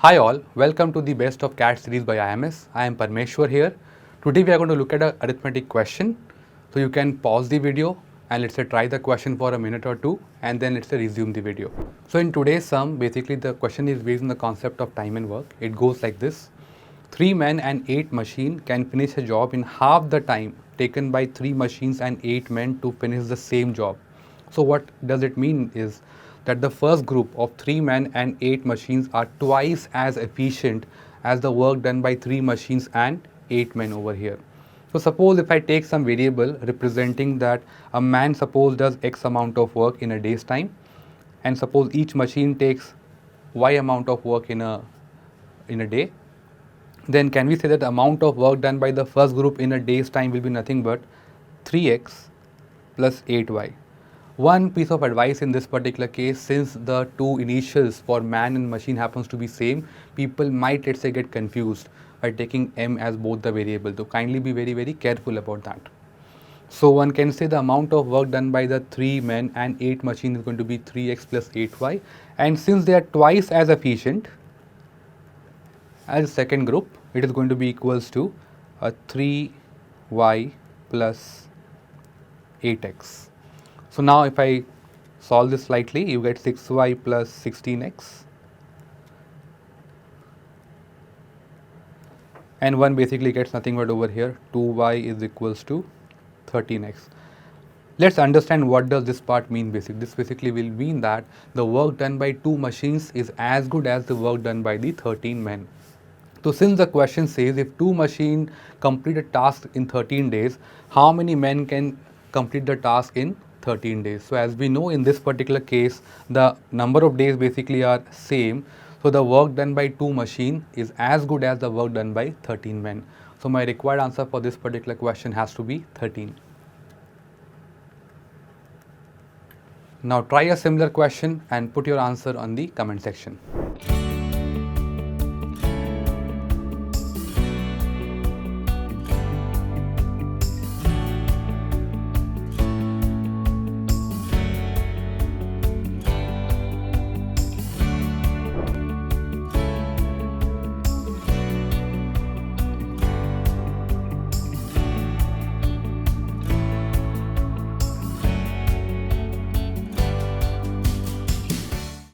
Hi all, welcome to the Best of CAT series by IMS. I am Parmeshwar here. Today we are going to look at an arithmetic question. So you can pause the video and let's say try the question for a minute or two and then let's say resume the video. So in today's sum, basically the question is based on the concept of time and work. It goes like this. 3 men and 8 machines can finish a job in half the time taken by 3 machines and 8 men to finish the same job. So what does it mean is that the first group of 3 men and 8 machines are twice as efficient as the work done by 3 machines and 8 men over here. So suppose if I take some variable representing that a man suppose does X amount of work in a day's time, and suppose each machine takes Y amount of work in a day, then can we say that the amount of work done by the first group in a day's time will be nothing but 3x plus 8y. One piece of advice in this particular case, since the two initials for man and machine happens to be same, people might let's say get confused by taking m as both the variable. So kindly be very careful about that. So one can say the amount of work done by the 3 men and 8 machines is going to be 3x plus 8y, and since they are twice as efficient as second group, it is going to be equals to a 3y plus 8x. So now if I solve this slightly, you get 6y plus 16x, and one basically gets nothing but over here 2y is equals to 13x. Let's understand what does this part mean. This basically will mean that the work done by 2 machines is as good as the work done by the 13 men. So since the question says if 2 machines complete a task in 13 days, how many men can complete the task in 13 days? So as we know in this particular case, the number of days basically are same. So the work done by 2 machines is as good as the work done by 13 men. So my required answer for this particular question has to be 13. Now try a similar question and put your answer on the comment section.